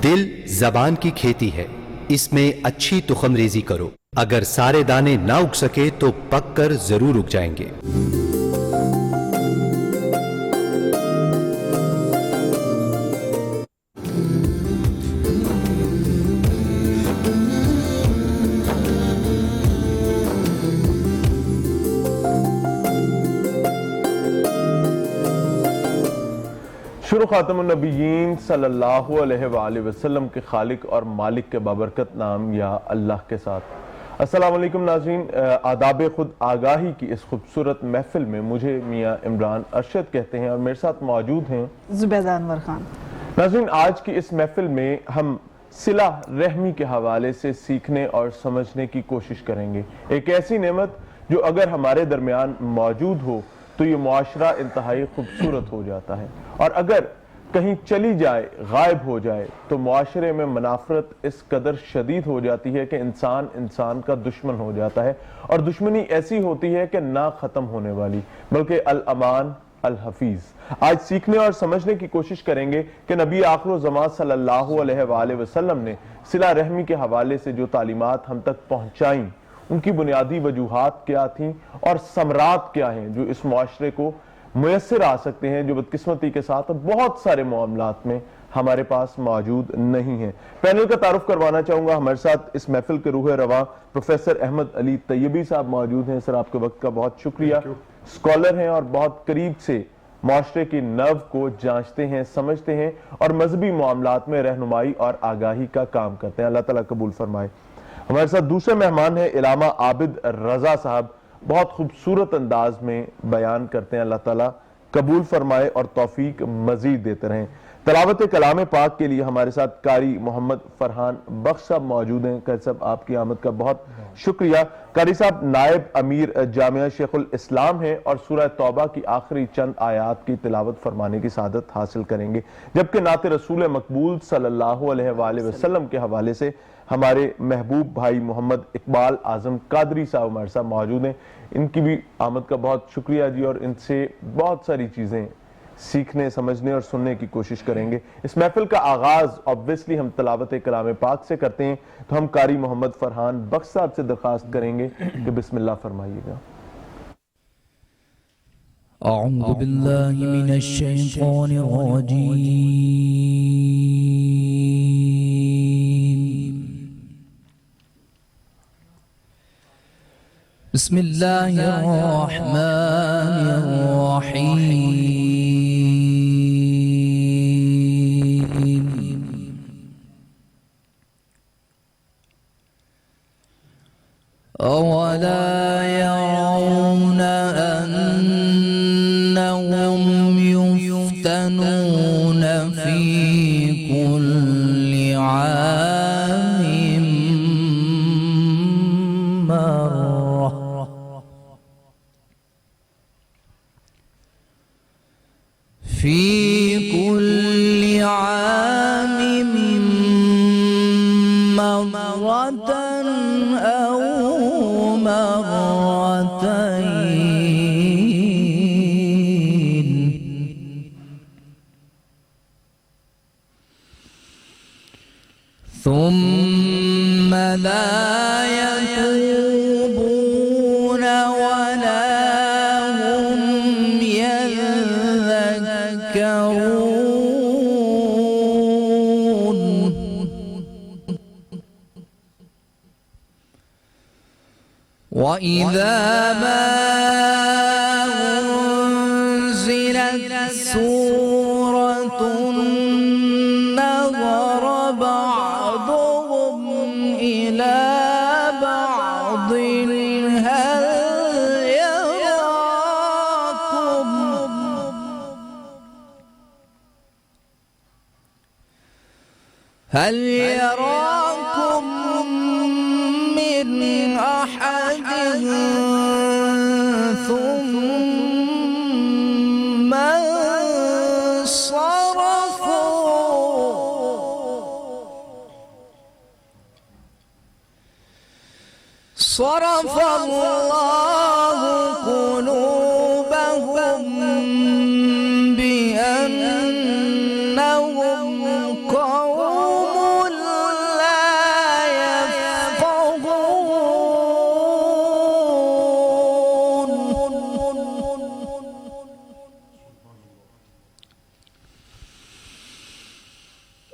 دل زبان کی کھیتی ہے، اس میں اچھی تخم ریزی کرو، اگر سارے دانے نہ اگ سکے تو پک کر ضرور اگ جائیں گے۔ شروع خاتم النبیین صلی اللہ علیہ وآلہ وسلم کے خالق اور مالک کے بابرکت نام یا اللہ کے ساتھ۔ السلام علیکم ناظرین، آداب خود آگاہی کی اس خوبصورت محفل میں مجھے میاں عمران ارشد کہتے ہیں اور میرے ساتھ موجود ہیں زبیدہ انور خان۔ ناظرین، آج کی اس محفل میں ہم صلہ رحمی کے حوالے سے سیکھنے اور سمجھنے کی کوشش کریں گے۔ ایک ایسی نعمت جو اگر ہمارے درمیان موجود ہو تو یہ معاشرہ انتہائی خوبصورت ہو جاتا ہے، اور اگر کہیں چلی جائے، غائب ہو جائے تو معاشرے میں منافرت اس قدر شدید ہو جاتی ہے کہ انسان انسان کا دشمن ہو جاتا ہے، اور دشمنی ایسی ہوتی ہے کہ نہ ختم ہونے والی بلکہ الامان الحفیظ۔ آج سیکھنے اور سمجھنے کی کوشش کریں گے کہ نبی آخر الزمان صلی اللہ علیہ وآلہ وسلم نے صلہ رحمی کے حوالے سے جو تعلیمات ہم تک پہنچائیں، ان کی بنیادی وجوہات کیا تھیں اور ثمرات کیا ہیں جو اس معاشرے کو میسر آ سکتے ہیں، جو بدقسمتی کے ساتھ بہت سارے معاملات میں ہمارے پاس موجود نہیں ہیں۔ پینل کا تعارف کروانا چاہوں گا۔ ہمارے ساتھ اس محفل کے روح رواں پروفیسر احمد علی طیبی صاحب موجود ہیں۔ سر، آپ کے وقت کا بہت شکریہ۔ اسکالر ہیں اور بہت قریب سے معاشرے کی نبض کو جانچتے ہیں، سمجھتے ہیں اور مذہبی معاملات میں رہنمائی اور آگاہی کا کام کرتے ہیں۔ اللہ تعالیٰ قبول فرمائے۔ ہمارے ساتھ دوسرے مہمان ہیں علامہ عابد رضا صاحب، بہت خوبصورت انداز میں بیان کرتے ہیں۔ اللہ تعالیٰ قبول فرمائے اور توفیق مزید دیتے رہیں۔ تلاوت کلام پاک کے لیے ہمارے ساتھ قاری محمد فرحان بخش صاحب موجود ہیں۔ قاری صاحب، آپ کی آمد کا بہت شکریہ۔ قاری صاحب نائب امیر جامعہ شیخ الاسلام ہیں اور سورہ توبہ کی آخری چند آیات کی تلاوت فرمانے کی سعادت حاصل کریں گے، جبکہ نعت رسول مقبول صلی اللہ علیہ وآلہ وسلم کے حوالے سے ہمارے محبوب بھائی محمد اقبال اعظم قادری صاحب ہمارے ساتھ موجود ہیں۔ ان کی بھی آمد کا بہت شکریہ جی، اور ان سے بہت ساری چیزیں سیکھنے، سمجھنے اور سننے کی کوشش کریں گے۔ اس محفل کا آغاز obviously ہم تلاوت کلام پاک سے کرتے ہیں، تو ہم قاری محمد فرحان بخش صاحب سے درخواست کریں گے کہ بسم اللہ فرمائیے گا۔ اعوذ باللہ من الشیطان الرجیم، بسم اللہ الرحمن الرحیم۔ أَوَلَا يَرَوْنَ أَنَّهُمْ يُفْتَنُونَ فِي كُلِّ عَامٍ مَّرَّةً فِي كُلِّ عَامٍ مَّرَّةً أَوْ مرتين ثم لا يتوبون ولا هم يذكرون وَإِذَا مَا أُنزِلَتْ سُورَةٌ نَظَرَ بَعْضُهُمْ إِلَى بَعْضٍ هل يراكم من أحد ثم صرف الله قلوبهم بأنهم قوم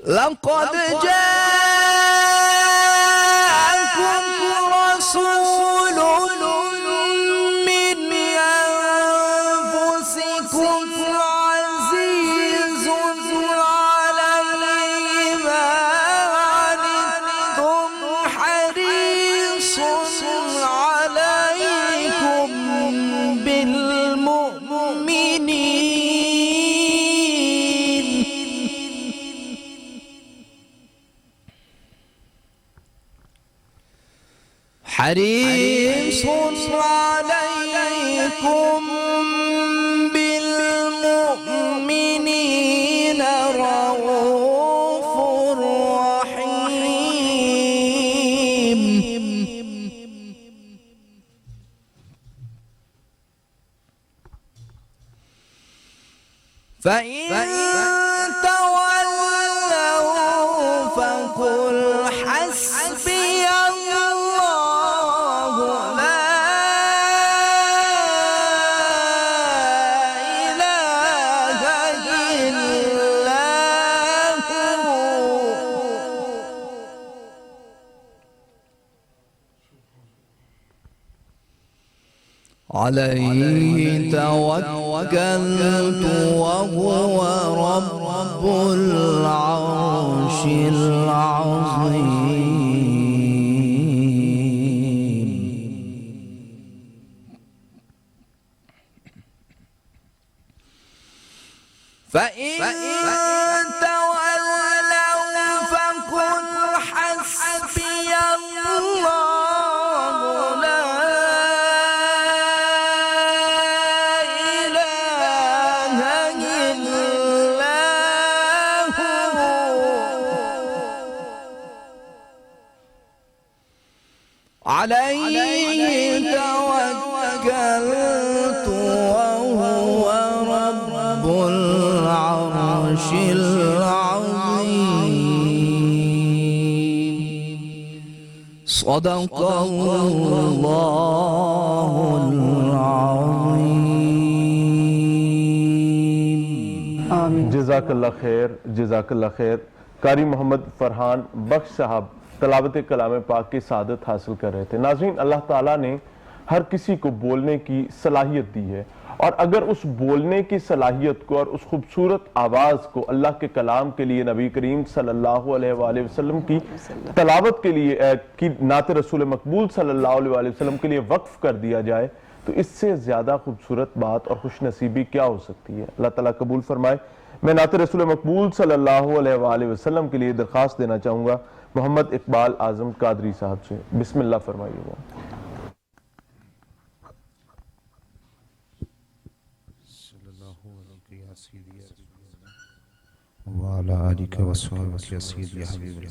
لقد جاءكم رسول من أنفسكم عزيز عليه ما عنتم حريص عليكم حريص عليكم بالمؤمنين رؤوف رحيم فإن تولوا فقل حسبي الله لا إله إلا هو عليه توكلت وهو رب العرش العظيم فإن تولوا فقل حسبي الله لا إله إلا هو عليه توكلت وهو رب العرش العظيم صدق الله العظيم جزاک اللہ خیر، جزاک اللہ خیر۔ قاری محمد فرحان بخش صاحب تلاوت کلام پاک کی سعادت حاصل کر رہے تھے۔ ناظرین، اللہ تعالیٰ نے ہر کسی کو بولنے کی صلاحیت دی ہے، اور اگر اس بولنے کی صلاحیت کو اور اس خوبصورت آواز کو اللہ کے کلام کے لیے، نبی کریم صلی اللہ علیہ وآلہ وسلم کی تلاوت کے لیے، کی نعت رسول مقبول صلی اللہ علیہ وآلہ وسلم کے لیے وقف کر دیا جائے، تو اس سے زیادہ خوبصورت بات اور خوش نصیبی کیا ہو سکتی ہے؟ اللہ تعالیٰ قبول فرمائے۔ میں نعت رسول مقبول صلی اللہ علیہ وآلہ وسلم کے لیے درخواست دینا چاہوں گا محمد اقبال اعظم قادری صاحب سے۔ بسم اللہ فرمائیے گا۔ وعلى آلك وصحبك يا سيدي يا حبيب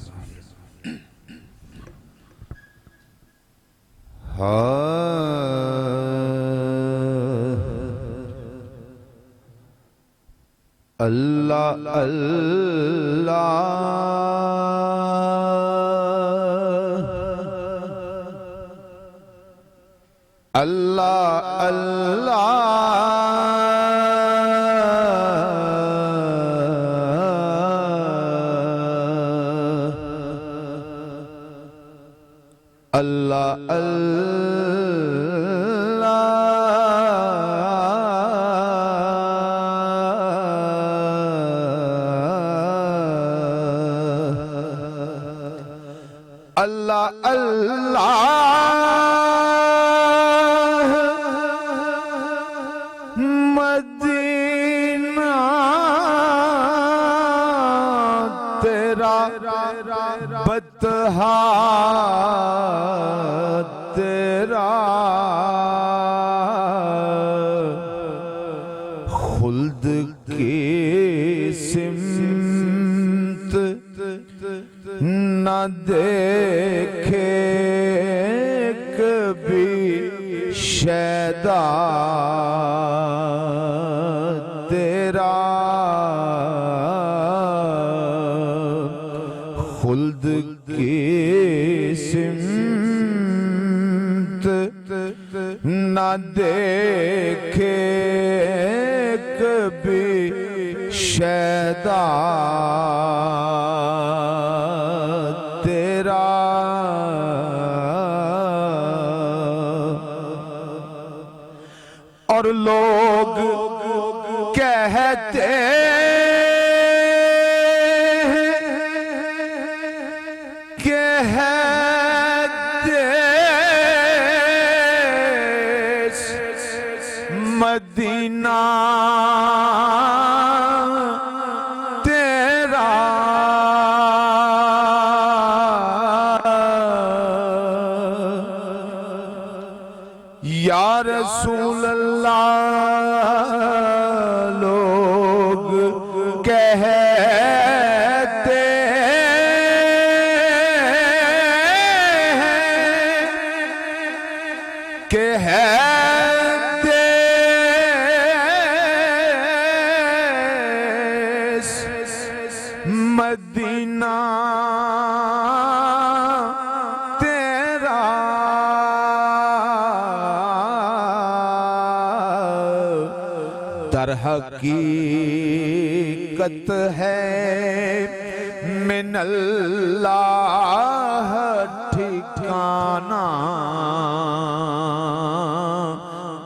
الله مدینہ تیرا بطحا تیرا خلد کی سمت نہ دیکھے کبھی شیدا تیرا خلد کی سمت نہ دیکھے کبھی شیدا کہ ہے دیس مدینہ تیرا، یا رسول اللہ لوگ کہتے ہیں کہ ہے دیس مدینہ تیرا، در حقیقت ہے من اللہ ٹھکانہ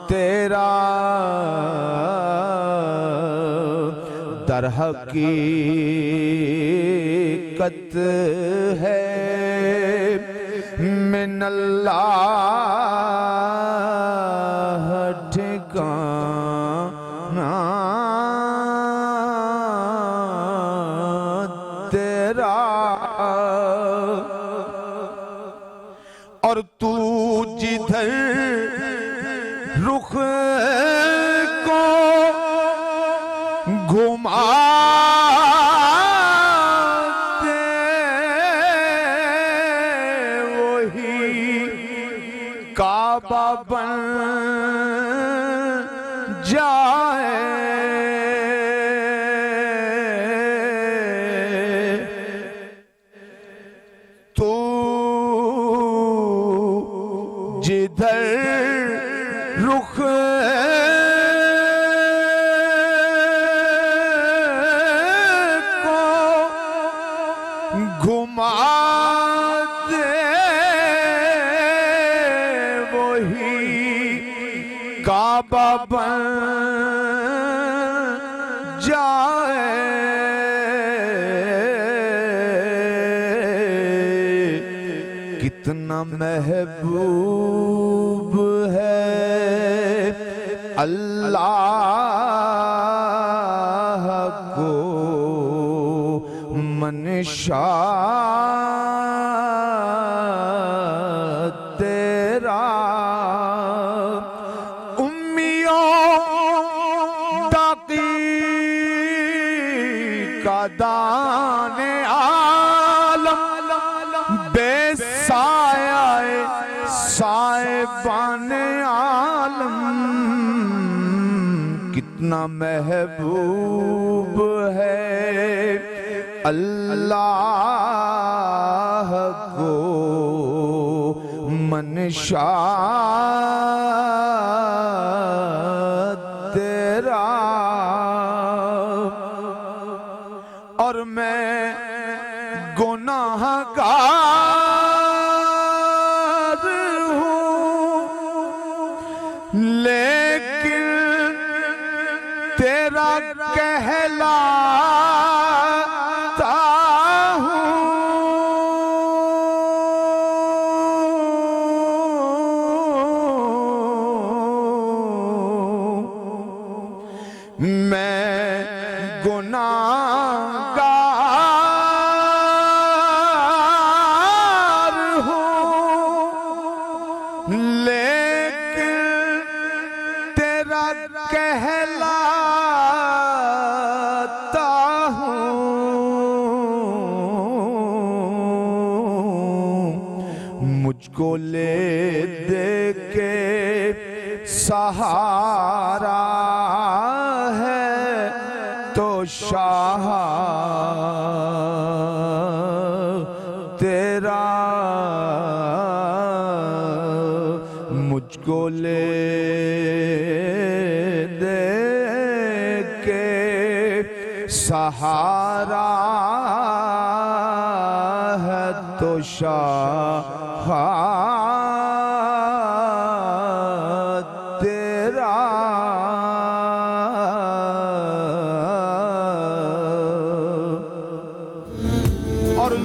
تیرا، در حقیقت ہے من اللہ ٹھکانہ تیرا، اور تو جدھر رخ کو گھما دے وہی کعبہ بن جائے، تو جدھر رخ کو گھما دے وہی کعبہ بن جائے، کتنا محبوب ہے اللہ کو منشا تیرا، امیوں دقیق دان عالم بے سایہ صاحبان عالم، کتنا محبوب ہے اللہ کو منشا تیرا، اور میں گناہ گار ہوں لیکن تیرا کہلاتا ہوں، میں گناہ گار ہوں لیکن تیرا کہلاتا ہوں، مجھ کو لے دے کے سہارا ہے تو شاہ تیرا، مجھ کو لے دے کے سہارا ہے تو شاہ تیرا،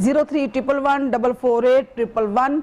0311148111।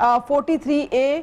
43A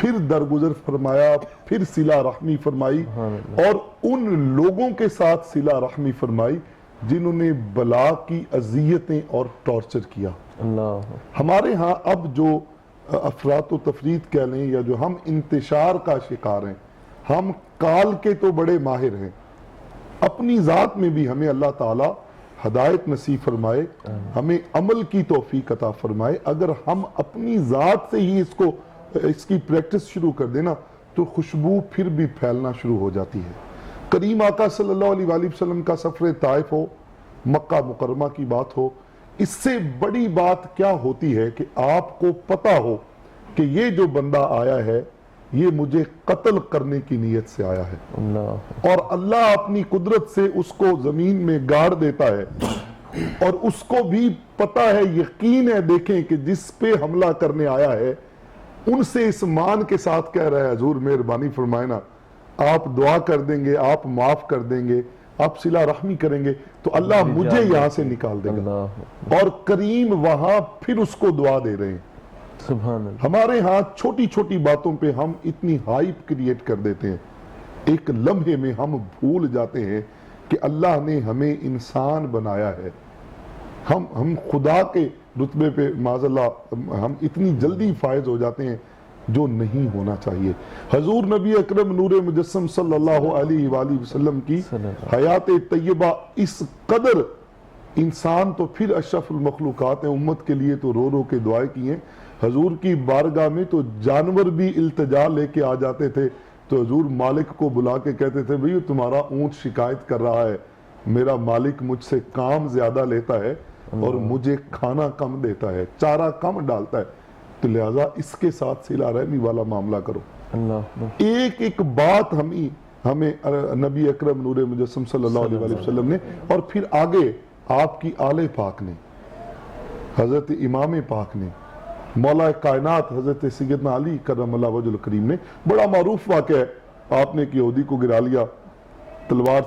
پھر درگزر فرمایا، پھر صلہ رحمی فرمائی، اور ان لوگوں کے ساتھ صلہ رحمی فرمائی جنہوں نے بلا کی اذیتیں اور ٹارچر کیا۔ ہمارے ہاں اب جو افراط و تفریط کہہ لیں یا جو ہم انتشار کا شکار ہیں، ہم کال کے تو بڑے ماہر ہیں، اپنی ذات میں بھی ہمیں اللہ تعالیٰ ہدایت نصیب فرمائے، ہمیں عمل کی توفیق عطا فرمائے۔ اگر ہم اپنی ذات سے ہی اس کی پریکٹس شروع کر دینا تو خوشبو پھر بھی پھیلنا شروع ہو جاتی ہے۔ کریم آقا صلی اللہ علیہ وآلہ وسلم کا سفر طائف ہو، مکہ مکرمہ کی بات ہو، اس سے بڑی بات کیا ہوتی ہے کہ آپ کو پتا ہو کہ یہ جو بندہ آیا ہے یہ مجھے قتل کرنے کی نیت سے آیا ہے، اور اللہ اپنی قدرت سے اس کو زمین میں گاڑ دیتا ہے، اور اس کو بھی پتا ہے، یقین ہے، دیکھیں کہ جس پہ حملہ کرنے آیا ہے ان سے اس مان کے ساتھ کہہ رہا ہے حضور مہربانی فرمائے نا، آپ دعا کر دیں گے، آپ معاف کر دیں گے، آپ صلہ رحمی کریں گے تو اللہ مجھے یہاں سے نکال دے گا، اور کریم وہاں پھر اس کو دعا دے رہے ہیں۔ سبحان اللہ۔ ہمارے ہاں چھوٹی چھوٹی باتوں پہ ہم اتنی ہائپ کریٹ کر دیتے ہیں، ایک لمحے میں ہم بھول جاتے ہیں کہ اللہ نے ہمیں انسان بنایا ہے۔ ہم خدا کے رتبے پہ معاذ اللہ ہم اتنی جلدی فائز ہو جاتے ہیں جو نہیں ہونا چاہیے۔ حضور نبی اکرم نور مجسم صلی اللہ علیہ وآلہ وسلم کی حیات طیبہ اس قدر، انسان تو پھر اشرف المخلوقات ہیں، امت کے لیے تو رو رو کے دعائیں کی ہیں، حضور کی بارگاہ میں تو جانور بھی التجا لے کے آ جاتے تھے، تو حضور مالک کو بلا کے کہتے تھے بھئی تمہارا اونٹ شکایت کر رہا ہے، میرا مالک مجھ سے کام زیادہ لیتا ہے اور مجھے کھانا کم دیتا ہے، چارہ کم ڈالتا ہے، تو لہٰذا اس کے ساتھ صلہ رحمی والا معاملہ کرو۔ ایک ایک بات ہمیں نبی اکرم نور مجسم صلی اللہ علیہ وآلہ وسلم نے، اور پھر آگے آپ کی آل پاک نے، حضرت امام پاک نے، مولا کائنات حضرت سیدنا علی کرم اللہ وجہ الکریم نے، بڑا معروف واقعہ ہے، آپ نے ایک یہودی کو گرا لیا، تلوار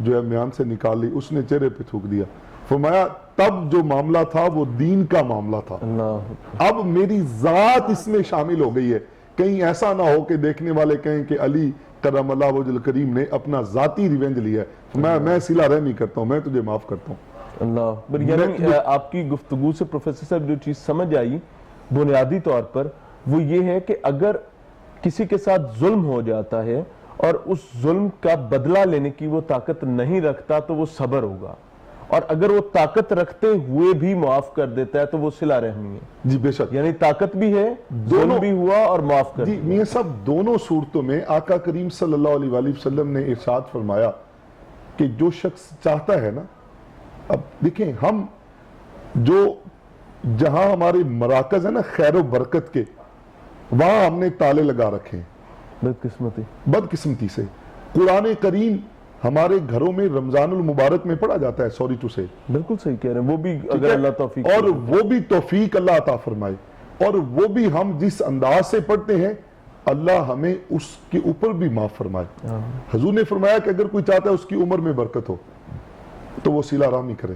جو ہے میان سے نکال لی، اس نے چہرے پہ تھوک دیا، فرمایا تب جو معاملہ تھا وہ دین کا معاملہ تھا، اب میری ذات اس میں شامل ہو گئی ہے، کہیں ایسا نہ ہو کہ دیکھنے والے کہیں کہ علی کرم اللہ وجہ الکریم نے اپنا ذاتی ریونج لیا ہے، میں صلہ رحمی کرتا ہوں، میں تجھے معاف کرتا ہوں۔ اللہ، یعنی آپ کی گفتگو سے پروفیسر صاحب جو چیز سمجھ آئی بنیادی طور پر وہ یہ ہے کہ اگر کسی کے ساتھ ظلم ہو جاتا ہے اور اس ظلم کا بدلہ لینے کی وہ طاقت نہیں رکھتا تو وہ صبر ہوگا، اور اگر وہ طاقت رکھتے ہوئے بھی معاف کر دیتا ہے تو وہ صلہ رحمی ہے۔ جی بے شک، یعنی طاقت بھی ہے، ظلم بھی ہوا اور معاف کر دیا۔ جی میاں صاحب، دونوں صورتوں میں آقا کریم صلی اللہ علیہ وآلہ وسلم نے ارشاد فرمایا کہ جو شخص چاہتا ہے نا، اب دیکھیں ہم جو جہاں ہمارے مراکز ہیں نا خیر و برکت کے، وہاں ہم نے تالے لگا رکھے ہیں بدقسمتی سے۔ قرآن کریم ہمارے گھروں میں رمضان المبارک میں پڑھا جاتا ہے، سوری ٹو سے، بالکل صحیح کہہ رہے ہیں، وہ بھی اگر اللہ توفیق، اور وہ بھی توفیق اللہ عطا فرمائے، اور وہ بھی ہم جس انداز سے پڑھتے ہیں اللہ ہمیں اس کے اوپر بھی معاف فرمائے۔ حضور نے فرمایا کہ اگر کوئی چاہتا ہے اس کی عمر میں برکت ہو تو وہ صلہ رحمی کرے۔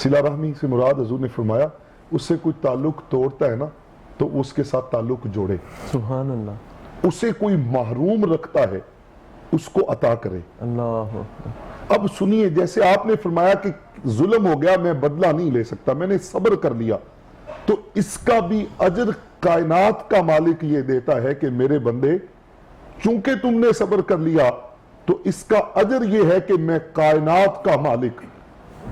صلہ رحمی سے مراد حضور نے فرمایا اس سے کوئی تعلق توڑتا ہے نا تو اس کے ساتھ تعلق جوڑے، سبحان اللہ، اسے کوئی محروم رکھتا ہے اس کو عطا کرے۔ اللہ، اب سنیے، جیسے آپ نے فرمایا کہ ظلم ہو گیا میں بدلہ نہیں لے سکتا، میں نے صبر کر لیا، تو اس کا بھی اجر کائنات کا مالک یہ دیتا ہے کہ میرے بندے چونکہ تم نے صبر کر لیا تو اس کا اجر یہ ہے کہ میں کائنات کا مالک،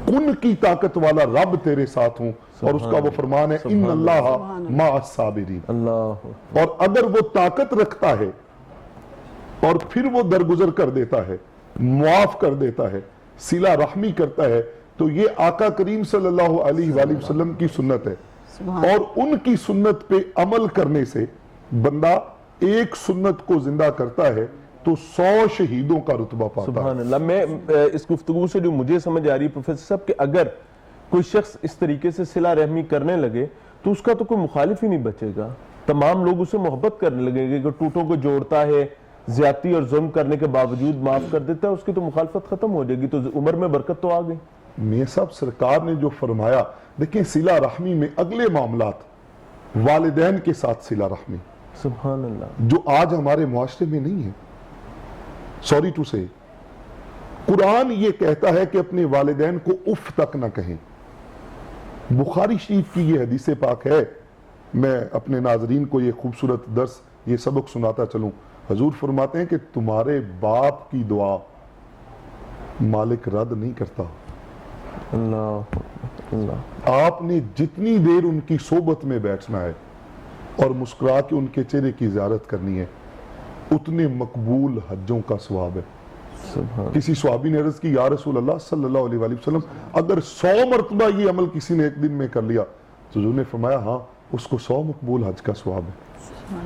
کن کی طاقت والا رب تیرے ساتھ ہوں، اور اس کا وہ فرمان ہے ان اللہ مع الصابرین۔ اللہ، اور اگر وہ طاقت رکھتا ہے اور پھر وہ درگزر کر دیتا ہے، معاف کر دیتا ہے، صلہ رحمی کرتا ہے، تو یہ آقا کریم صلی اللہ علیہ وآلہ وسلم کی سنت ہے، اور ان کی سنت پہ عمل کرنے سے بندہ ایک سنت کو زندہ کرتا ہے تو 100 شہیدوں کا رتبہ پاتا ہے۔ سبحان اللہ۔ میں اس گفتگو سے جو مجھے سمجھ آ رہی ہے پروفیسر صاحب کہ اگر کوئی شخص اس طریقے سے صلہ رحمی کرنے لگے تو اس کا تو کوئی مخالف ہی نہیں بچے گا، تمام لوگ اسے محبت کرنے لگیں گے کہ ٹوٹوں کو جوڑتا ہے، زیادتی اور ظلم کرنے کے باوجود معاف کر دیتا ہے، اس کی تو مخالفت ختم ہو جائے گی، تو عمر میں برکت تو آ گئی۔ میاں صاحب سرکار نے جو فرمایا، دیکھیں صلہ رحمی میں اگلے معاملات، والدین کے ساتھ صلہ رحمی، سبحان اللہ. جو آج ہمارے معاشرے میں نہیں ہے. سوری ٹو سے قرآن یہ کہتا ہے کہ اپنے والدین کو اف تک نہ کہیں. بخاری شریف کی یہ حدیث پاک ہے. میں اپنے ناظرین کو یہ خوبصورت درس، یہ سبق سناتا چلوں. حضور فرماتے ہیں کہ تمہارے باپ کی دعا مالک رد نہیں کرتا. اللہ اللہ. آپ نے جتنی دیر ان کی صحبت میں بیٹھنا ہے اور مسکرا کے ان کے چہرے کی زیارت کرنی ہے، اتنے مقبول حجوں کا ثواب ہے. کسی صحابی نے عرض کی، یا رسول اللہ صلی اللہ علیہ وآلہ وسلم، اگر 100 مرتبہ یہ عمل کسی نے ایک دن میں کر لیا تو حضور نے فرمایا ہاں اس کو 100 مقبول حج کا ثواب ہے.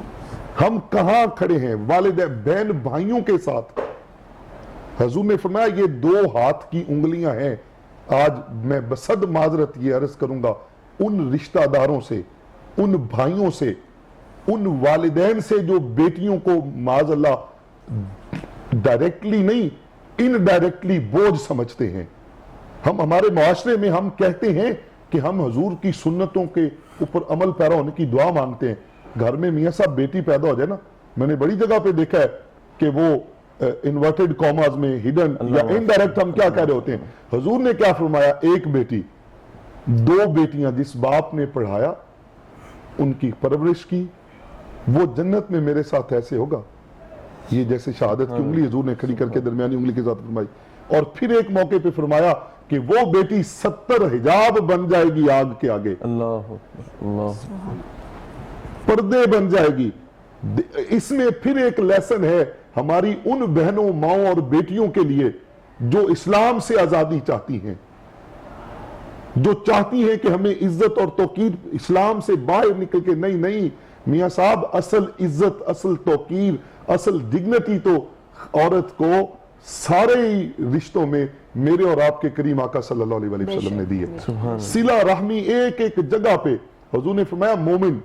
ہم کہاں کھڑے ہیں والدین بہن بھائیوں کے ساتھ. حضور نے فرمایا یہ 2 ہاتھ کی انگلیاں ہیں. آج میں بصد معذرت یہ عرض کروں گا ان رشتہ داروں سے، ان بھائیوں سے، ان والدین سے جو بیٹیوں کو معاذ اللہ ڈائریکٹلی نہیں انڈائریکٹلی بوجھ سمجھتے ہیں. ہم ہمارے معاشرے میں ہم کہتے ہیں کہ ہم حضور کی سنتوں کے اوپر عمل پیرا ہونے کی دعا مانگتے ہیں. گھر میں میاں صاحب بیٹی پیدا ہو جائے نا، میں نے بڑی جگہ پہ دیکھا ہے کہ وہ انورٹڈ کاماز میں ہڈن یا انڈائریکٹ ہم کیا کہہ رہے ہوتے ہیں. حضور نے کیا فرمایا؟ ایک بیٹی، 2 بیٹیاں جس باپ نے پڑھایا، ان کی پرورش کی، وہ جنت میں میرے ساتھ ایسے ہوگا. یہ جیسے شہادت کی انگلی حضور نے کھڑی کر کے درمیانی انگلی کے ساتھ فرمائی. اور پھر ایک موقع پہ فرمایا کہ وہ بیٹی 70 حجاب بن جائے گی آگ کے آگے. اللہ اللہ. پردے بن جائے گی. اس میں پھر ایک لیسن ہے ہماری ان بہنوں، ماؤں اور بیٹیوں کے لیے جو اسلام سے آزادی چاہتی ہیں، جو چاہتی ہیں کہ ہمیں عزت اور توقیر اسلام سے باہر نکل کے. نہیں میاں صاحب، اصل عزت، اصل توقیر، اصل ڈگنیٹی تو عورت کو سارے رشتوں میں میرے اور آپ کے کریم آقا صلی اللہ علیہ وآلہ وسلم نے دی ہے. صلہ رحمی ایک ایک جگہ پہ حضور نے فرمایا مومن،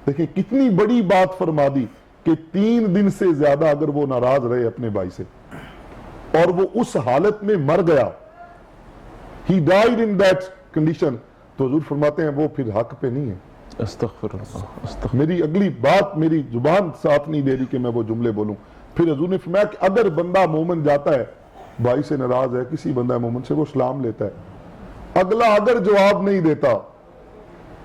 دیکھیں کتنی بڑی بات فرما دی کہ 3 دن سے زیادہ اگر وہ ناراض رہے اپنے بھائی سے اور وہ اس حالت میں مر گیا، he died in that condition، تو حضور فرماتے ہیں وہ پھر حق پہ نہیں ہے. استغفر اللہ. میری اگلی بات میری زبان ساتھ نہیں دے رہی کہ میں وہ جملے بولوں. پھر حضور نے فرمایا کہ اگر بندہ مومن جاتا ہے، بھائی سے ناراض ہے، کسی بندہ مومن سے، وہ سلام لیتا ہے، اگلا اگر جواب نہیں دیتا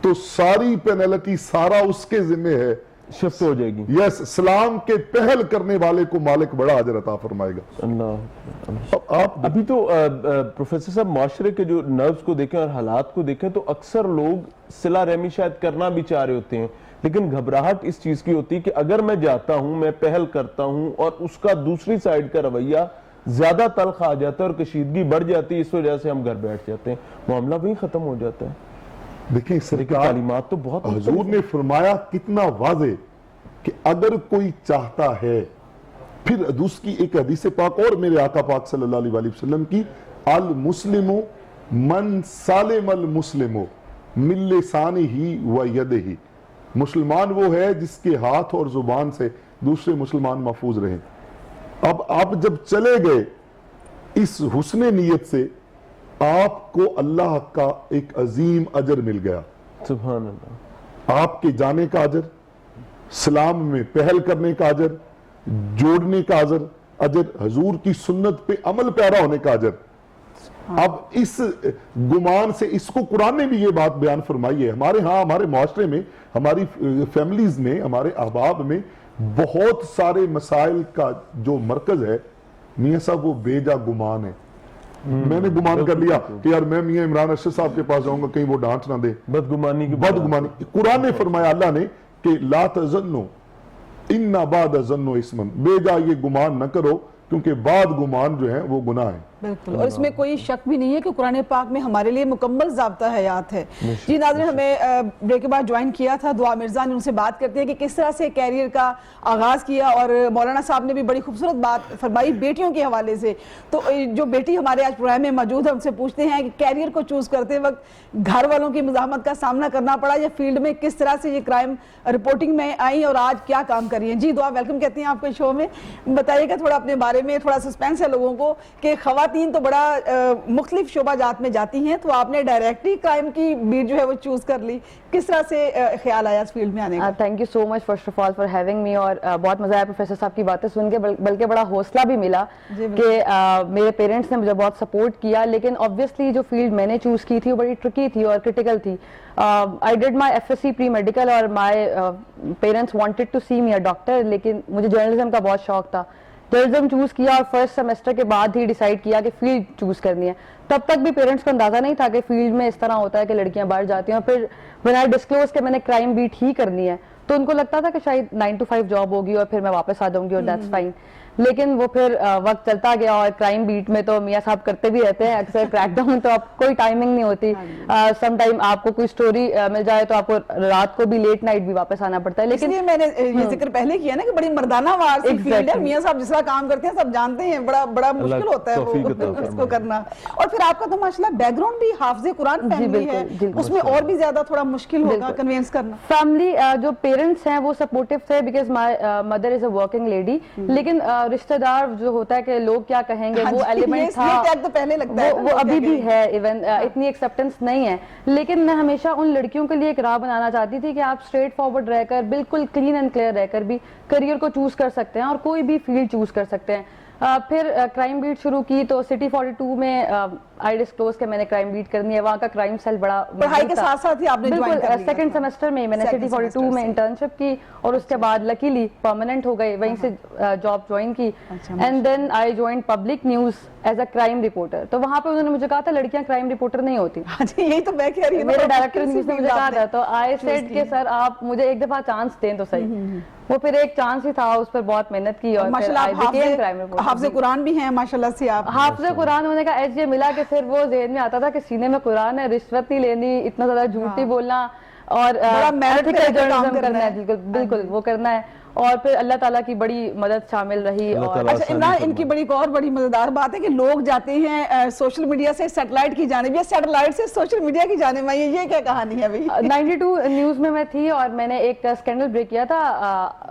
تو ساری پینلٹی سارا اس کے ذمہ ہے، شفٹ ہو جائے گی. یس، سلام کے پہل کرنے والے کو مالک بڑا اجر عطا فرمائے گا. اللہ. آپ ابھی تو پروفیسر صاحب معاشرے کے جو نروز کو دیکھیں اور حالات کو دیکھیں تو اکثر لوگ صلہ رحمی شاید کرنا بھی چاہ رہے ہوتے ہیں، لیکن گھبراہٹ اس چیز کی ہوتی ہے کہ اگر میں جاتا ہوں، میں پہل کرتا ہوں اور اس کا دوسری سائیڈ کا رویہ زیادہ تلخ آ جاتا ہے اور کشیدگی بڑھ جاتی ہے، اس وجہ سے ہم گھر بیٹھ جاتے ہیں، معاملہ وہیں ختم ہو جاتا ہے. دیکھیں سرکار تعلیمات تو بہت حضور نے فرمایا کتنا واضح کہ اگر کوئی چاہتا ہے، پھر اس کی ایک حدیث پاک اور میرے آقا پاک صلی اللہ علیہ وآلہ وسلم کی، المسلم من سالم المسلم من لسانہ و یدہ، مسلمان وہ ہے جس کے ہاتھ اور زبان سے دوسرے مسلمان محفوظ رہیں. اب آپ جب چلے گئے اس حسن نیت سے، آپ کو اللہ کا ایک عظیم اجر مل گیا. سبحان اللہ. آپ کے جانے کا اجر، سلام میں پہل کرنے کا اجر، جوڑنے کا اجر، حضور کی سنت پہ عمل پیرا ہونے کا اجر. اب اس گمان سے، اس کو قرآن نے بھی یہ بات بیان فرمائی ہے. ہمارے معاشرے میں، ہماری فیملیز میں، ہمارے احباب میں بہت سارے مسائل کا جو مرکز ہے میاں صاحب وہ بے جا گمان ہے. میں نے گمان کر لیا کہ یار میں میاں عمران ارشد صاحب کے پاس جاؤں گا کہیں وہ ڈانٹ نہ دے. بدگمانی. قرآن نے فرمایا، اللہ نے، کہ لا تظنوا ان بعد الظن اسم، بے جا یہ گمان نہ کرو کیونکہ بعد گمان جو ہے وہ گناہ ہے. بالکل، اور اس میں کوئی شک بھی نہیں ہے کہ قرآن پاک میں ہمارے لیے مکمل ضابطہ حیات ہے. جی ناظرین، ہمیں بریک کے بعد جوائن کیا تھا دعا مرزا نے، ان سے بات کرتے ہیں کہ کس طرح سے کیریئر کا آغاز کیا، اور مولانا صاحب نے بھی بڑی خوبصورت بات فرمائی بیٹیوں کے حوالے سے. تو جو بیٹی ہمارے آج پروگرام میں موجود ہے ان سے پوچھتے ہیں کہ کیریئر کو چوز کرتے وقت گھر والوں کی مزاحمت کا سامنا کرنا پڑا یا فیلڈ میں کس طرح سے یہ کرائم رپورٹنگ میں آئیں اور آج کیا کام کر رہی ہیں. جی دعا، ویلکم کہتے ہیں آپ کے شو میں. بتائیے گا تھوڑا اپنے بارے میں، تھوڑا سسپینس ہے لوگوں کو کہ خواتین خواتین تو بڑا مختلف شعبہ جات میں جاتی ہیں, تو آپ نے ڈائریکٹلی کرائم کی بیٹ جو ہے وہ چوز کر لی, کس طرح سے خیال آیا اس فیلڈ میں آنے کا؟ Thank you so much first of all for having me, اور بہت مزہ آیا پروفیسر صاحب کی باتیں سن کے, بلکہ بڑا حوصلہ بھی ملا کہ میرے پیرنٹس نے مجھے بہت سپورٹ کیا. لیکن obviously جو فیلڈ میں نے چوز کی تھی وہ بڑی ٹرکی تھی اور کرٹیکل تھی. I did my FSC pre medical اور my parents wanted to see me a doctor, لیکن مجھے جرنلزم کا بہت شوق تھا. جرنلزم چوز کیا اور فرسٹ سیمسٹر کے بعد ہی ڈیسائیڈ کیا کہ فیلڈ چوز کرنی ہے. تب تک بھی پیرنٹس کو اندازہ نہیں تھا کہ فیلڈ میں اس طرح ہوتا ہے کہ لڑکیاں باہر جاتی ہیں. اور پھر when I disclosed کہ میں نے کرائم بیٹ ہی کرنی ہے, تو ان کو لگتا تھا کہ شاید 9 to 5 جاب ہوگی اور پھر میں واپس آ جاؤں گی اور دیٹس فائن. لیکن وہ پھر وقت چلتا گیا اور کرائم بیٹ میں تو میاں صاحب کرتے بھی رہتے ہیں اکثر کریک ڈاؤن, تو آپ کوئی ٹائمنگ نہیں ہوتی. سم ٹائم آپ کو کوئی سٹوری مل جائے تو آپ کو رات کو بھی لیٹ نائٹ بھی واپس آنا پڑتا ہے. لیکن میں نے یہ ذکر پہلے کیا نا کہ بڑی مردانہ وار سی فیلڈ ہے, میاں صاحب جس طرح کام کرتے ہیں سب جانتے ہیں, بڑا مشکل ہوتا ہے وہ اس کو کرنا. اور پھر آپ کا تو ماشاءاللہ بیک گراؤنڈ بھی حافظ قرآن فیملی ہے, اس میں اور بھی زیادہ تھوڑا مشکل ہوگا کنوینس کرنا. فیملی جو پیرنٹس ہیں وہ سپورٹیو تھے because my mother is a working lady. لیکن رشتہ دار جو ہوتا ہے کہ لوگ کیا کہیں گے, وہ ایلیمنٹ تھا, وہ ابھی بھی ہے. ایون اتنی ایکسیپٹنس نہیں ہے. لیکن میں ہمیشہ ان لڑکیوں کے لیے ایک راہ بنانا چاہتی تھی کہ آپ اسٹریٹ فارورڈ رہ کر, بالکل کلین اینڈ کلیئر رہ کر بھی کریئر کو چوز کر سکتے ہیں اور کوئی بھی فیلڈ چوز کر سکتے ہیں. پھر کرائم بیٹ شروع کی تو سٹی 42 میں آئی ڈسکلوز کہ میں نے کرائم بیٹ کرنی ہے. وہاں کا کرائم سیل بڑا پڑھائی کے ساتھ ساتھ ہی آپ نے جوائن کر لیا. سیکنڈ سیمسٹر میں میں نے سٹی 42 میں انٹرنشپ کی اور اس کے بعد لکیلی پرماننٹ ہو گئی, وہیں سے جاب جوائن کی. And then I join Public News as a crime reporter. تو وہاں پہ انہوں نے مجھے کہا تھا لڑکیاں کرائم رپورٹر نہیں ہوتی. یہی تو میں کہہ رہی ہوں, میرے ڈائریکٹر نیوز نے مجھے کہا تھا. تو آئی سیڈ کہ سر آپ مجھے ایک دفعہ چانس دیں تو صحیح. وہ پھر ایک چانس ہی تھا, اس پر بہت محنت کی اور حافظ قرآن بھی ہیں ماشاءاللہ سے. آپ حافظ قرآن ہونے کا ایج یہ ملا کہ پھر وہ ذہن میں آتا تھا کہ سینے میں قرآن ہے, رشوت نہیں لینی, اتنا زیادہ جھوٹ نہیں بولنا اور ایتھیکل جرنلزم کرنا ہے. بالکل وہ کرنا ہے. اور پھر اللہ تعالیٰ کی بڑی مدد شامل رہی. اور اچھا عمران, ان کی بڑی اور بڑی مزیدار بات ہے کہ لوگ جاتے ہیں سوشل میڈیا سے سیٹلائٹ کی جانب یا سیٹلائٹ سے سوشل میڈیا کی جانب میں, یہ کیا کہانی ہے بھائی؟ 92 نیوز میں تھی اور میں نے ایک اسکینڈل بریک کیا تھا,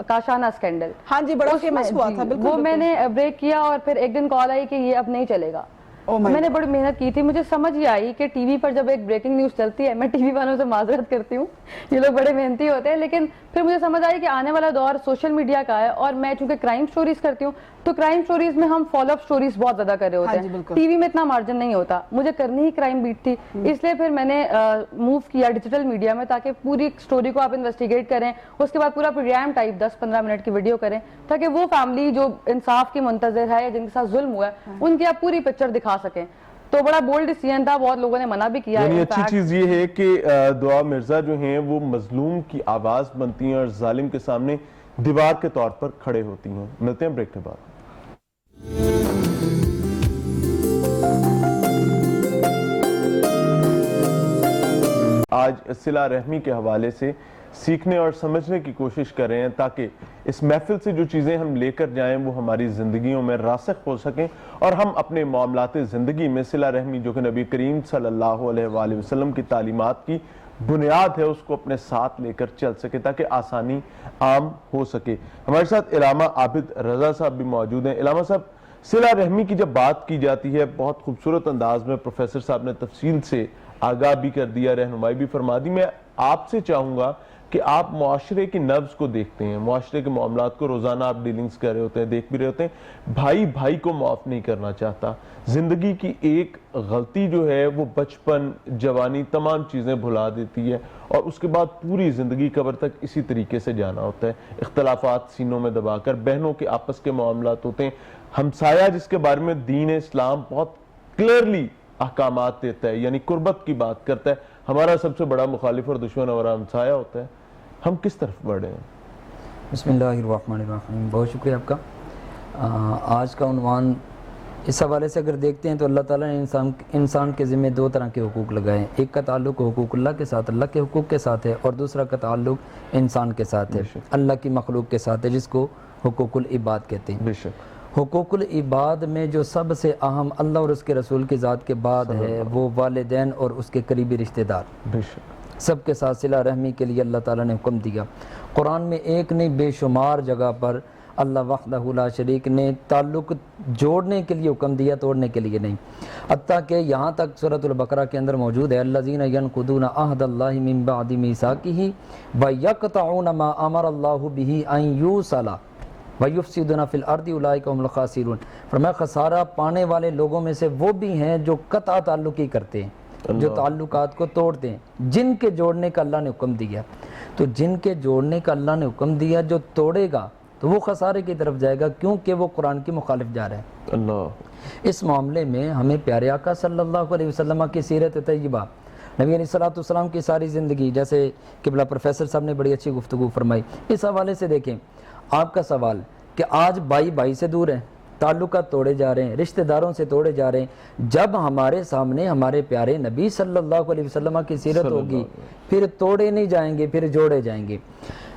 کاشانہ اسکینڈل. ہاں جی, بڑا فیمس ہوا تھا. وہ میں نے بریک کیا اور پھر ایک دن کال آئی کہ یہ اب نہیں چلے گا. میں نے بڑی محنت کی تھی. مجھے سمجھ یہ آئی کہ ٹی وی پر جب ایک بریکنگ نیوز چلتی ہے, میں ٹی وی والوں سے معذرت کرتی ہوں, یہ لوگ بڑے محنتی ہوتے ہیں, لیکن پھر مجھے سمجھ آئی کہ آنے والا دور سوشل میڈیا کا ہے اور میں چونکہ کرائم سٹوریز کرتی ہوں تو کرائم سٹوریز میں ہم فالو اپ سٹوریز بہت زیادہ کر رہے ہوتے ہیں. ٹی وی میں اتنا مارجن نہیں ہوتا. مجھے کرنی ہی کرائم بیٹ تھی, اس لیے پھر میں نے موو کیا ڈیجیٹل میڈیا میں, تاکہ پوری سٹوری کو آپ انویسٹیگیٹ کریں, اس کے بعد پورا پروگرام ٹائپ 10-15 منٹ کی ویڈیو کریں, تاکہ وہ فیملی جو انصاف کی منتظر ہے یا جن کے ساتھ ظلم ہوا ہے ان کی آپ پوری پکچر دکھا سکیں. تو بڑا بولڈ ڈیسیژن تھا, بہت لوگوں نے منع بھی کیا. یعنی اچھی چیز یہ ہے کہ دعا مرزا جو ہیں وہ مظلوم کی آواز بنتی ہیں اور ظالم کے سامنے دیوار کے طور پر کھڑے ہوتی ہیں. ملتے ہیں بریک کے بعد. آج صلہ رحمی کے حوالے سے سیکھنے اور سمجھنے کی کوشش کر رہے ہیں تاکہ اس محفل سے جو چیزیں ہم لے کر جائیں وہ ہماری زندگیوں میں راسخ ہو سکیں اور ہم اپنے معاملات زندگی میں صلہ رحمی جو کہ نبی کریم صلی اللہ علیہ وآلہ وسلم کی تعلیمات کی بنیاد ہے اس کو اپنے ساتھ لے کر چل سکے تاکہ آسانی عام ہو سکے. ہمارے ساتھ علامہ عابد رضا صاحب بھی موجود ہیں. علامہ صاحب, صلہ رحمی کی جب بات کی جاتی ہے بہت خوبصورت انداز میں پروفیسر صاحب نے تفصیل سے آگاہ بھی کر دیا, رہنمائی بھی فرما دی. میں آپ سے چاہوں گا کہ آپ معاشرے کی نبض کو دیکھتے ہیں, معاشرے کے معاملات کو روزانہ آپ ڈیلنگز کر رہے ہوتے ہیں, دیکھ بھی رہے ہوتے ہیں. بھائی بھائی کو معاف نہیں کرنا چاہتا. زندگی کی ایک غلطی جو ہے وہ بچپن, جوانی, تمام چیزیں بھلا دیتی ہے اور اس کے بعد پوری زندگی قبر تک اسی طریقے سے جانا ہوتا ہے. اختلافات سینوں میں دبا کر, بہنوں کے آپس کے معاملات ہوتے ہیں, ہمسایہ جس کے بارے میں دین اسلام بہت کلیئرلی احکامات دیتا ہے, یعنی قربت کی بات کرتا ہے, ہمارا سب سے بڑا مخالف اور دشمن ہمارا ہمسایہ ہوتا ہے. ہم کس طرف بڑھے ہیں؟ بسم اللہ الرحمن الرحیم. بہت شکریہ آپ کا. آج کا عنوان اس حوالے سے اگر دیکھتے ہیں تو اللہ تعالیٰ نے انسان کے ذمہ دو طرح کے حقوق لگائے ہیں. ایک کا تعلق حقوق اللہ کے ساتھ, اللہ کے حقوق کے ساتھ ہے, اور دوسرا کا تعلق انسان کے ساتھ ہے, اللہ کی مخلوق کے ساتھ ہے, جس کو حقوق العباد کہتے ہیں. حقوق العباد میں جو سب سے اہم اللہ اور اس کے رسول کی ذات کے بعد ہے وہ والدین اور اس کے قریبی رشتہ دار. سب کے ساتھ صلہ رحمی کے لیے اللہ تعالیٰ نے حکم دیا. قرآن میں ایک نہیں بے شمار جگہ پر اللہ وحدہ لا شریک نے تعلق جوڑنے کے لیے حکم دیا، توڑنے کے لیے نہیں۔ حتیٰ کہ یہاں تک سورۃ البقرہ کے اندر موجود ہے الذین ینقضون عہد اللہ من بعد میثاقہ ویقطعون ما امر اللہ بہ ان یوصل وَيُفْسِدُونَ فِي الْأَرْضِ أُولَٰئِكَ هُمُ الْخَاسِرُونَ۔ فرمایا خسارہ پانے والے لوگوں میں سے وہ بھی ہیں جو قطع تعلقی کرتے ہیں، جو تعلقات کو توڑتے ہیں، جن کے جوڑنے کا اللہ نے حکم دیا۔ تو جن کے جوڑنے کا اللہ نے حکم دیا، جو توڑے گا تو وہ خسارے کی طرف جائے گا، کیونکہ وہ قرآن کی مخالف جا رہا ہے۔ اللہ اس معاملے میں ہمیں پیارے آقا صلی اللہ علیہ وسلم کی سیرت طیبہ، نبی علیہ السلام کی ساری زندگی، جیسے قبلہ پروفیسر صاحب نے بڑی اچھی گفتگو فرمائی، اس حوالے سے دیکھیں آپ کا سوال کہ آج بھائی بھائی سے دور ہیں، تعلقات توڑے جا رہے ہیں، رشتہ داروں سے توڑے جا رہے ہیں۔ جب ہمارے سامنے ہمارے پیارے نبی صلی اللہ علیہ وسلم کی سیرت ہوگی، پھر توڑے نہیں جائیں گے، پھر جوڑے جائیں گے۔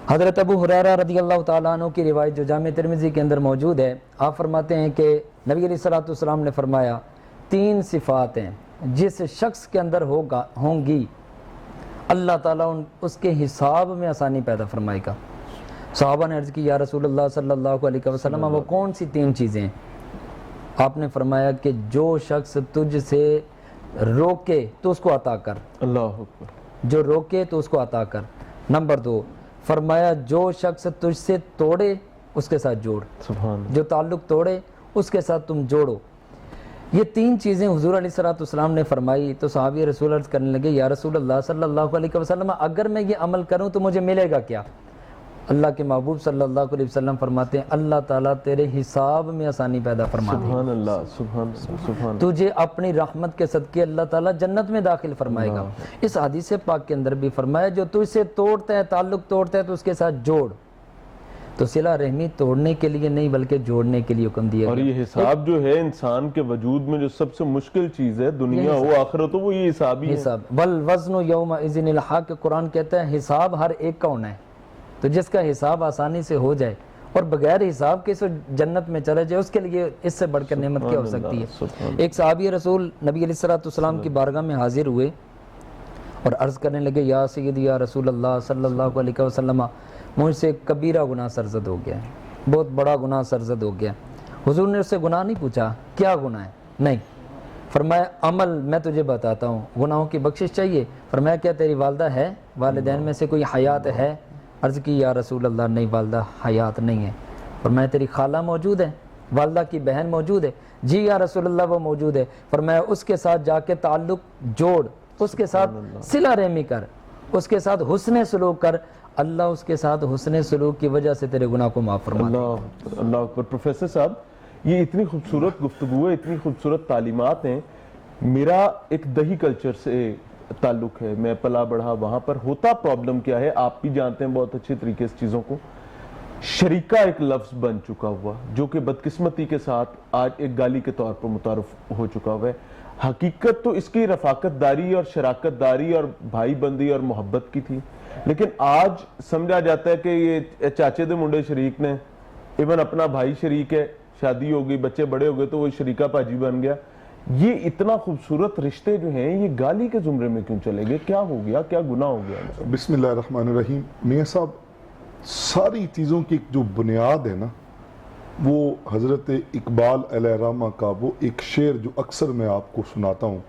حضرت ابو ہریرہ رضی اللہ تعالیٰ عنہ کی روایت جو جامع ترمذی کے اندر موجود ہے، آپ فرماتے ہیں کہ نبی علیہ السلام نے فرمایا 3 صفات ہیں جس شخص کے اندر ہوں گی اللہ تعالیٰ اس کے حساب میں آسانی پیدا فرمائے گا۔ صحابہ نے عرض کی یا رسول اللہ صلی اللہ علیہ وسلم وہ کون سی 3 چیزیں ہیں؟ آپ نے فرمایا کہ جو شخص تجھ سے روکے تو اس کو عطا کر، اللہ اکبر، جو روکے تو اس کو عطا کر۔ نمبر 2 فرمایا جو شخص تجھ سے توڑے اس کے ساتھ جوڑ، سبحان جو تعلق توڑے اس کے ساتھ تم جوڑو۔ یہ 3 چیزیں حضور علیہ السلام نے فرمائی تو صحابی رسول عرض کرنے لگے یا رسول اللہ صلی اللہ علیہ وسلم اگر میں یہ عمل کروں تو مجھے ملے گا کیا؟ اللہ کے محبوب صلی اللہ علیہ وسلم فرماتے ہیں اللہ تعالیٰ تیرے حساب میں آسانی پیدا فرما دے، سبحان اللہ، سبحان تجھے اپنی رحمت کے صدقے اللہ تعالیٰ جنت میں داخل فرمائے گا۔ اس حدیث پاک کے اندر بھی فرمایا جو تجھ سے توڑتا ہے، تعلق توڑتا ہے تو اس کے ساتھ جوڑ۔ تو صلہ رحمی توڑنے کے لیے نہیں بلکہ جوڑنے کے لیے حکم دیا اور گیا۔ یہ حساب جو ہے انسان کے وجود میں جو سب سے مشکل چیز ہے، دنیا ہو آخرت ہو، وہ یہ حساب ہی ہے۔ حساب والوزن یومئذ الحق، قرآن کہتا ہے حساب ہر ایک کا ہونا ہے، تو جس کا حساب آسانی سے ہو جائے اور بغیر حساب کے جنت میں چلا جائے، اس کے لیے اس سے بڑھ کر نعمت کیا ہو سکتی ہے۔ ایک صحابی رسول نبی علیہ السلام کی بارگاہ میں حاضر ہوئے اور عرض کرنے لگے یا سیدی یا رسول اللہ صلی اللہ علیہ وسلم مجھ سے کبیرہ گناہ سرزد ہو گیا ہے، بہت بڑا گناہ سرزد ہو گیا۔ حضور نے اس سے گناہ نہیں پوچھا کیا گناہ ہے، نہیں، فرمایا عمل میں تجھے بتاتا ہوں، گناہوں کی بخشش چاہیے؟ فرمایا کیا تیری والدہ ہے، والدین میں سے کوئی حیات ہے؟ عرض کی یا رسول اللہ نہیں والدہ حیات نہیں ہے۔ فرمایا تیری خالہ موجود ہے، والدہ کی بہن موجود ہے؟ جی یا رسول اللہ وہ موجود ہے۔ فرمایا اس کے ساتھ جا کے تعلق جوڑ، اس کے ساتھ صلہ رحمی کر، اس کے ساتھ حسن سلوک کر، اللہ اس کے ساتھ حسن سلوک کی وجہ سے تیرے گناہ کو معاف فرما دے گا۔ اللہ اکبر۔ پروفیسر صاحب یہ اتنی خوبصورت گفتگو ہے، اتنی خوبصورت تعلیمات ہیں۔ میرا ایک دیہی کلچر سے تعلق ہے، میں پلا بڑھا وہاں پر۔ ہوتا پرابلم کیا ہے آپ بھی جانتے ہیں بہت اچھے طریقے سے چیزوں کو، شریکہ ایک لفظ بن چکا ہوا جو کہ بدقسمتی کے ساتھ آج ایک گالی کے طور پر متعارف ہو چکا ہوا ہے۔ حقیقت تو اس کی رفاقت داری اور شراکت داری اور بھائی بندی اور محبت کی تھی، لیکن آج سمجھا جاتا ہے کہ یہ چاچے دے منڈے شریک نے، ایون اپنا بھائی شریک ہے، شادی ہو گئی، بچے بڑے ہو گئے تو وہ شریکہ پاجی بن گیا۔ یہ اتنا خوبصورت رشتے جو ہیں یہ گالی کے زمرے میں کیوں چلے گئے؟ کیا ہو گیا، کیا گناہ ہو گیا؟ بسم اللہ الرحمن الرحیم۔ میاں صاحب ساری چیزوں کی جو بنیاد ہے نا، وہ حضرت اقبال علیہ رحمہ کا وہ ایک شعر جو اکثر میں آپ کو سناتا ہوں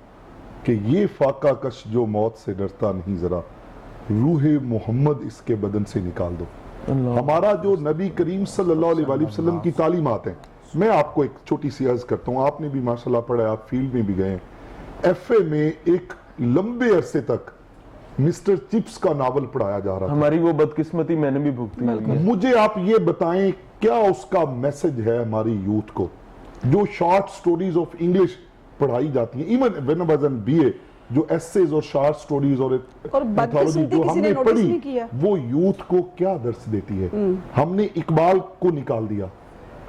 کہ یہ فاقہ کش جو موت سے ڈرتا نہیں ذرا، روح محمد اس کے بدن سے نکال دو۔ ہمارا جو نبی کریم صلی اللہ علیہ وآلہ وسلم کی تعلیمات ہیں، میں آپ کو ایک چھوٹی سی عرض کرتا ہوں، آپ نے بھی ماشاءاللہ پڑھا ہے، آپ فیلڈ میں بھی گئے ہیں۔ ایف اے میں ایک لمبے عرصے تک مسٹر چپس کا ناول پڑھایا جا رہا تھا۔ ہماری وہ بدقسمتی میں نے بھی بھگتی ہے۔ مجھے آپ یہ بتائیں کیا اس کا میسج ہے ہماری یوتھ کو؟ جو شارٹ سٹوریز آف انگلش پڑھائی جاتی ہیں، even when I was in B A, جو ایسیز اور شارٹ سٹوریز اور میتھولوجی جو ہم نے پڑھی، وہ یوتھ کو کیا درس دیتی ہے؟ ہم نے اقبال کو نکال دیا،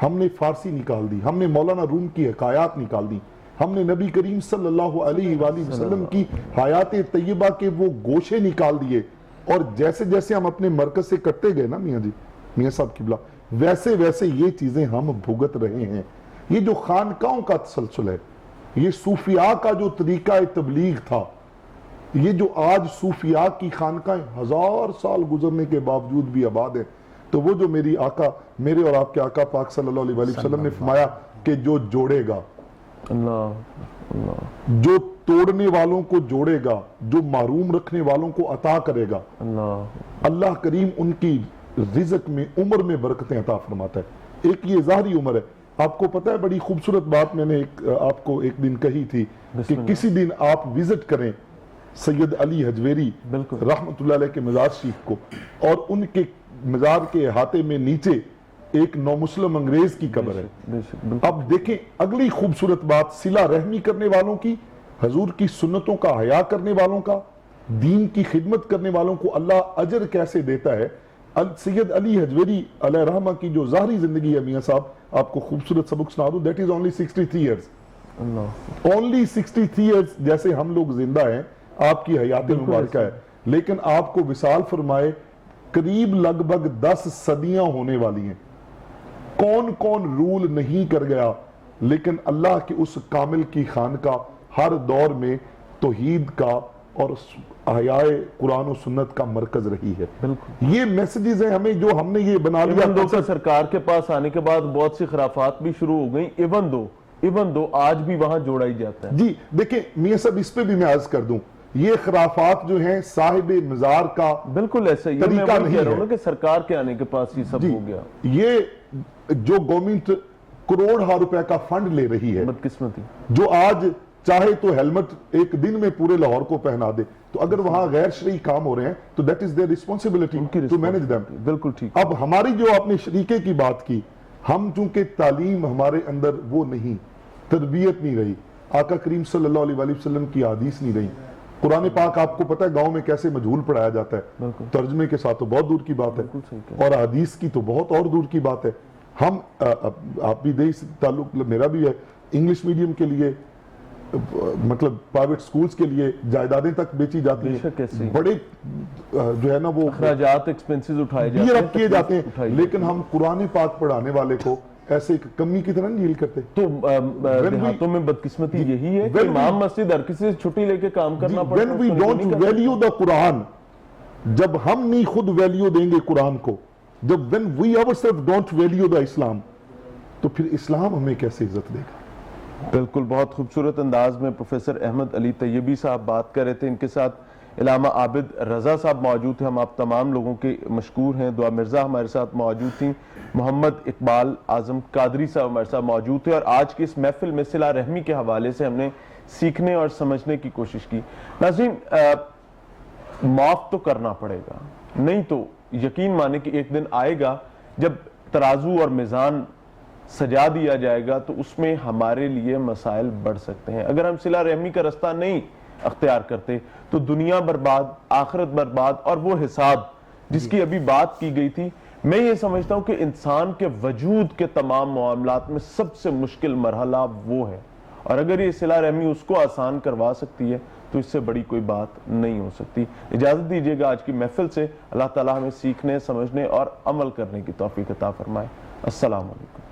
ہم نے فارسی نکال دی، ہم نے مولانا روم کی حکایات نکال دی، ہم نے نبی کریم صلی اللہ علیہ وآلہ وسلم کی حیات طیبہ کے وہ گوشے نکال دیے، اور جیسے جیسے ہم اپنے مرکز سے کٹتے گئے نا میاں جی، میاں صاحب قبلہ، ویسے ویسے یہ چیزیں ہم بھگت رہے ہیں۔ یہ جو خانقاہوں کا تسلسل ہے، یہ صوفیاء کا جو طریقہ تبلیغ تھا، یہ جو آج صوفیاء کی خانقاہیں 1000 سال گزرنے کے باوجود بھی آباد ہیں، تو وہ جو میری آقا، میرے اور آپ کے آقا پاک صلی اللہ علیہ وآلہ وسلم نے فرمایا کہ جو جوڑے گا، جو توڑنے والوں کو جوڑے گا، جو محروم رکھنے والوں کو عطا کرے گا، اللہ کریم ان کی رزق میں، عمر میں برکتیں عطا فرماتا ہے۔ ایک یہ ظاہری عمر ہے۔ آپ کو پتہ ہے بڑی خوبصورت بات میں نے آپ کو ایک دن کہی تھی کہ کسی دن آپ وزٹ کریں سید علی حجویری رحمت اللہ علیہ کے مزار شریف کو، اور ان کے مزار کے احاطے میں نیچے ایک نومسلم انگریز کی قبر ہے۔ اب دیکھیں اگلی خوبصورت بات، صلہ رحمی کرنے والوں کی، حضور کی سنتوں کا حیا کرنے والوں کا، دین کی خدمت کرنے والوں کو اللہ اجر کیسے دیتا ہے۔ سید علی حجویری علیہ رحمہ کی جو ظاہری زندگی ہے میاں صاحب، آپ کو خوبصورت سبق سنا دوں، that is only 63 years, only 63 years, جیسے ہم لوگ زندہ ہیں، آپ کی حیات مبارکہ ہے، لیکن آپ کو وصال فرمائے قریب لگ بھگ 10 صدیاں ہونے والی ہیں۔ کون کون رول نہیں کر گیا، لیکن اللہ کے اس کامل کی خانقاہ ہر دور میں توحید کا اور احیاء قرآن و سنت کا مرکز رہی ہے۔ یہ میسیجز ہیں ہمیں جو ہم نے یہ بنا لیا۔ ایون سرکار کے پاس آنے کے بعد بہت سی خرافات بھی شروع ہو گئیں، ایون دو آج بھی وہاں جوڑا ہی جاتا ہے۔ جی دیکھیں میاں صاحب، اس پہ بھی میں عرض کر دوں، یہ خرافات جو ہیں صاحب مزار کا بالکل ایسا ہی طریقہ نہیں ہے کہ سرکار کے آنے کے پاس یہ سب ہو گیا۔ یہ جو گورنمنٹ کروڑ روپے کا فنڈ لے رہی ہے، بدقسمتی، جو آج چاہے تو ہیلمٹ ایک دن میں پورے لاہور کو پہنا دے، تو اگر وہاں غیر شرعی کام ہو رہے ہیں تو that is their responsibility to manage them. بالکل ٹھیک۔ اب ہماری جو آپ نے شریکے کی بات کی، ہم چونکہ تعلیم ہمارے اندر وہ نہیں، تربیت نہیں رہی، آقا کریم صلی اللہ علیہ وآلہ وسلم کی حدیث نہیں رہی، قرآن پاک آپ کو پتہ ہے گاؤں میں کیسے مجہول پڑھایا جاتا ہے، ترجمے کے ساتھ تو بہت دور کی بات ہے، اور حدیث کی تو بہت اور دور کی بات ہے۔ ہم آپ بھی دیکھ، تعلق میرا بھی ہے، انگلش میڈیم کے لیے مطلب پرائیویٹ سکولز کے لیے جائیدادیں تک بیچی جاتی ہیں، بڑے جو ہے نا وہ اخراجات ایکسپنسز اٹھائے کیے جاتے ہیں، لیکن ہم قرآن پاک پڑھانے والے کو ایسے ایک کمی کی طرح نہیں ڈیل کرتے۔ تو دیہاتوں میں بدقسمتی یہی ہے کہ امام مسجد ہر کسی سے چھٹی لے کے کام کرنا پڑتا ہے۔ when we don't value the قرآن، جب ہم نہیں خود ویلیو دیں گے قرآن کو، جب when we ourselves don't value the اسلام، تو پھر اسلام ہمیں کیسے عزت دے گا۔ بالکل، بہت خوبصورت انداز میں پروفیسر احمد علی طیبی صاحب بات کر رہے تھے، ان کے ساتھ علامہ عابد رضا صاحب موجود تھے، ہم آپ تمام لوگوں کے مشکور ہیں، دعا مرزا ہمارے ساتھ موجود تھیں، محمد اقبال اعظم قادری صاحب ہمارے ساتھ موجود تھے، اور آج کی اس محفل میں صلہ رحمی کے حوالے سے ہم نے سیکھنے اور سمجھنے کی کوشش کی۔ ناظرین، معاف تو کرنا پڑے گا، نہیں تو یقین مانے کہ ایک دن آئے گا جب ترازو اور میزان سجا دیا جائے گا تو اس میں ہمارے لیے مسائل بڑھ سکتے ہیں۔ اگر ہم صلہ رحمی کا رستہ نہیں اختیار کرتے تو دنیا برباد، آخرت برباد، اور وہ حساب جس کی ابھی بات کی گئی تھی، میں یہ سمجھتا ہوں کہ انسان کے وجود کے تمام معاملات میں سب سے مشکل مرحلہ وہ ہے، اور اگر یہ صلہ رحمی اس کو آسان کروا سکتی ہے تو اس سے بڑی کوئی بات نہیں ہو سکتی۔ اجازت دیجیے گا آج کی محفل سے، اللہ تعالیٰ ہمیں سیکھنے، سمجھنے اور عمل کرنے کی توفیق عطا فرمائے۔ السلام علیکم۔